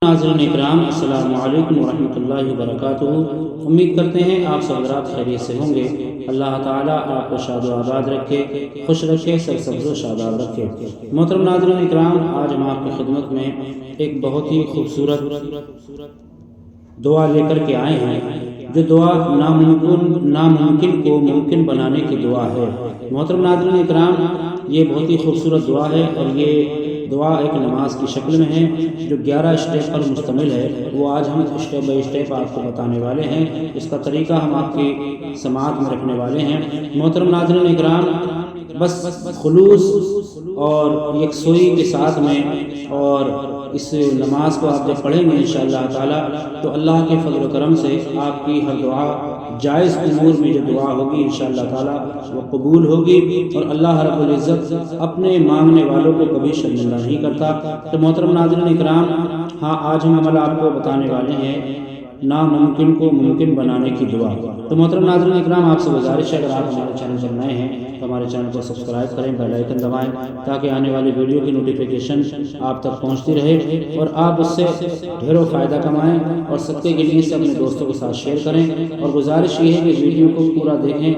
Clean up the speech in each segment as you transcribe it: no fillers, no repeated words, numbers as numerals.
ناظرین اکرام، السلام علیکم ورحمۃ اللہ وبرکاتہ۔ امید کرتے ہیں آپ سب حضرات خیریت سے ہوں گے۔ اللہ تعالیٰ آپ کو شاد و آباد رکھے، خوش رکھے، سرسبز و شاداب رکھے۔ محترم ناظرین اکرام، آج ہم آپ کی خدمت میں ایک بہت ہی خوبصورت دعا لے کر کے آئے ہیں، جو دعا ناممکن کو ممکن بنانے کی دعا ہے۔ محترم ناظرین اکرام، یہ بہت ہی خوبصورت دعا ہے، اور یہ دعا ایک نماز کی شکل میں ہے جو 11 اسٹیپ پر مشتمل ہے۔ وہ آج ہم اسٹیپ بائی اسٹیپ آپ کو بتانے والے ہیں، اس کا طریقہ ہم آپ کی سماعت میں رکھنے والے ہیں۔ محترم ناظرین اکرام، بس خلوص اور یکسوئی کے ساتھ میں اور اس نماز کو آپ جب پڑھیں گے انشاءاللہ تعالیٰ، تو اللہ کے فضل و کرم سے آپ کی ہر دعا جائز امور میں جو دعا ہوگی انشاءاللہ تعالیٰ وہ قبول ہوگی، اور اللہ رب العزت اپنے مانگنے والوں کو کبھی شرمندہ نہیں کرتا۔ تو محترم ناظرین اکرام، آج ہم عمل آپ کو بتانے والے ہیں ناممکن کو ممکن بنانے کی دعا۔ تو محترم ناظرین اکرام، آپ سے گزارش ہے، اگر آپ ہمارے چینل پر نئے ہیں تو ہمارے چینل کو سبسکرائب کریں، بیل آئیکن دبائیں، تاکہ آنے والی ویڈیو کی نوٹیفیکیشن آپ تک پہنچتی رہے اور آپ اس سے ڈھیروں فائدہ کمائیں، اور صدقے کے لیے سے اپنے دوستوں کے ساتھ شیئر کریں۔ اور گزارش یہ ہے کہ ویڈیو کو پورا دیکھیں،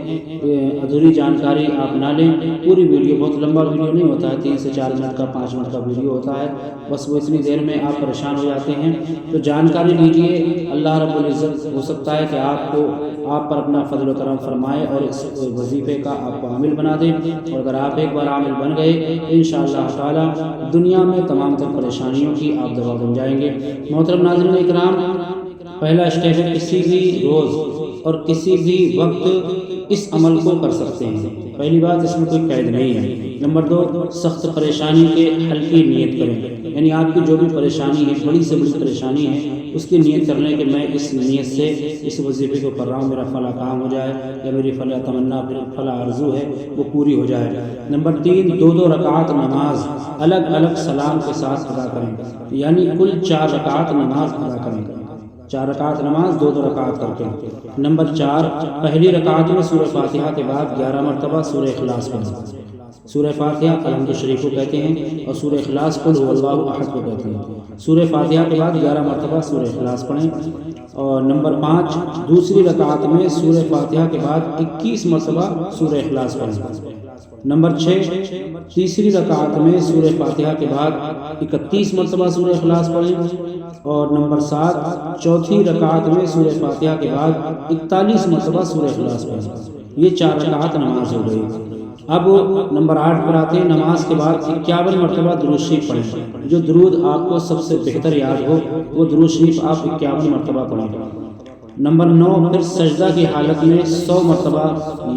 ادھوری جانکاری آپ نہ لیں۔ پوری ویڈیو، بہت لمبا ویڈیو نہیں ہوتا ہے، 3 سے 4 منٹ کا 5 منٹ کا ویڈیو ہوتا ہے، بس وہ اتنی دیر میں آپ پریشان ہو جاتے ہیں۔ تو جانکاری لیجئے، اللہ رب العزت ہو سکتا ہے کہ آپ پر اپنا فضل و کرم فرمائے اور اس وظیفے کا آپ کو عامل بنا دے، اور اگر آپ ایک بار عامل بن گئے انشاءاللہ تعالیٰ دنیا میں تمام تر پریشانیوں کی آپ دوا بن جائیں گے۔ محترم ناظرین اکرام، پہلا اسٹیپ ہے، کسی بھی روز اور کسی بھی وقت اس عمل کو کر سکتے ہیں۔ پہلی بات، اس میں کوئی قید نہیں ہے۔ نمبر 2، سخت پریشانی کے حل کی نیت کریں، یعنی آپ کی جو بھی پریشانی ہے، بڑی سے بڑی پریشانی ہے، اس کی نیت کر لیں کہ میں اس نیت سے اس وظیفے کو کر رہا ہوں، میرا فلاں کام ہو جائے، یا میری فلاں تمنا، فلاں آرزو ہے وہ پوری ہو جائے۔ نمبر 3، 2 رکعت نماز الگ الگ سلام کے ساتھ ادا کریں، یعنی کل 4 رکعت نماز ادا کریں، 4 رکعت نماز 2 رکعت کر کے۔ نمبر 4، پہلی رکعت میں سورہ فاتحہ کے بعد 11 مرتبہ سورہ اخلاص پڑھیں۔ سورہ فاتحہ الحمد شریف کو کہتے ہیں، اور سورہ اخلاص قل هو اللہ احد کو کہتے ہیں۔ سورہ فاتحہ کے بعد 11 مرتبہ سورہ اخلاص پڑھیں۔ اور نمبر 5، دوسری رکعت میں سورہ فاتحہ کے بعد 21 مرتبہ سورہ اخلاص پڑھیں۔ نمبر 6، تیسری رکعت میں سورہ فاتحہ کے بعد 31 مرتبہ سورہ اخلاص پڑھیں۔ اور نمبر 7، چوتھی رکعت میں سورہ فاتحہ کے بعد 41 مرتبہ سورہ اخلاص پڑھیں۔ یہ 4 رکعت نماز ہو گئی۔ اب نمبر 8 پر آتے ہیں، نماز کے بعد 51 مرتبہ درود شریف پڑھیں۔ جو درود آپ کو سب سے بہتر یاد ہو وہ درود شریف آپ 51 مرتبہ پڑھیں۔ نمبر 9، پھر سجدہ کی حالت میں 100 مرتبہ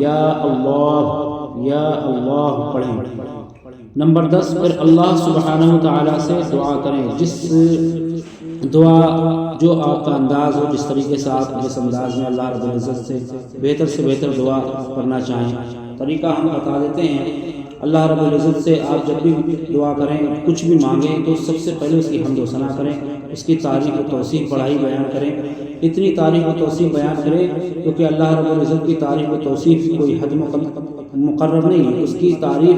یا اللہ پڑھیں۔ نمبر 10، پھر اللہ سبحانہ وتعالی سے دعا کریں، جس دعا جو آپ کا انداز ہو، جس طریقے سے آپ جس انداز میں اللہ رب العزت سے بہتر دعا کرنا چاہیں۔ طریقہ ہم بتا دیتے ہیں۔ اللہ رب العزت سے آپ جب بھی دعا کریں، کچھ بھی مانگیں، تو سب سے پہلے اس کی حمد و ثنا کریں، اس کی تعریف و توصیف بڑائی بیان کریں، اتنی تعریف و توصیف بیان کریں کیونکہ اللہ رب العزت کی تعریف و توصیف کوئی حد مقرر نہیں ہے، اس کی تعریف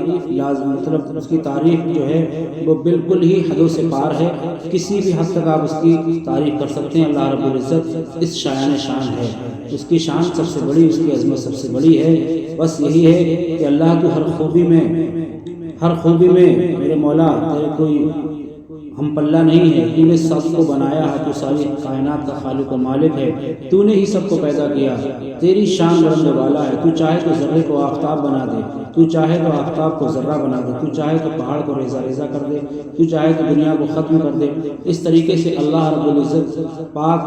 مطلب اس کی تعریف جو ہے وہ بالکل ہی حدوں سے پار ہے، کسی بھی حد تک آپ اس کی تعریف کر سکتے ہیں۔ اللہ رب العزت اس شایان شان ہے، اس کی شان سب سے بڑی، اس کی عظمت سب سے بڑی ہے۔ بس یہی ہے کہ اللہ تو ہر خوبی میں میرے مولا تیرے کوئی ہم پلہ نہیں ہے، تو نے سب کو بنایا ہے، تو ساری کائنات کا خالق و مالک ہے، تو نے ہی سب کو پیدا کیا، تیری شان بلند والا ہے، تو چاہے تو ذرے کو آفتاب بنا دے، تو چاہے تو آفتاب کو ذرہ بنا دے، تو چاہے تو پہاڑ کو ریزہ کر دے، تو چاہے تو دنیا کو ختم کر دے۔ اس طریقے سے اللہ رب العزت پاک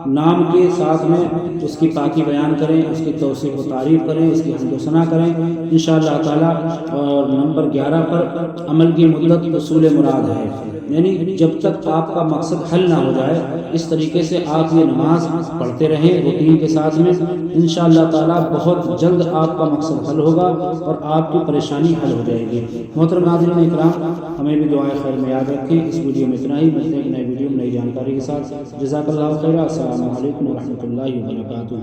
نام کے ساتھ میں اس کی پاکی بیان کریں، اس کی توصیف و تعریف کریں، اس کی حمد و ثنا کریں انشاءاللہ تعالیٰ۔ اور نمبر 11 پر عمل کی مدت حصول مراد ہے، یعنی جب تک آپ کا مقصد حل نہ ہو جائے، اس طریقے سے آپ یہ نماز پڑھتے رہیں روٹین کے ساتھ میں، انشاءاللہ تعالیٰ بہت جلد آپ کا مقصد حل ہوگا اور آپ کی پریشانی حل ہو جائے گی۔ محترم ناظرین اکرام، ہمیں بھی دعائے خیر میں یاد رکھیں۔ اس ویڈیو میں اتنا ہی، ملتے ہیں ایک نئے ویڈیو میں نئی جانکاری کے ساتھ۔ جزاک اللہ خیر۔ السلام علیکم ورحمۃ اللہ وبرکاتہ۔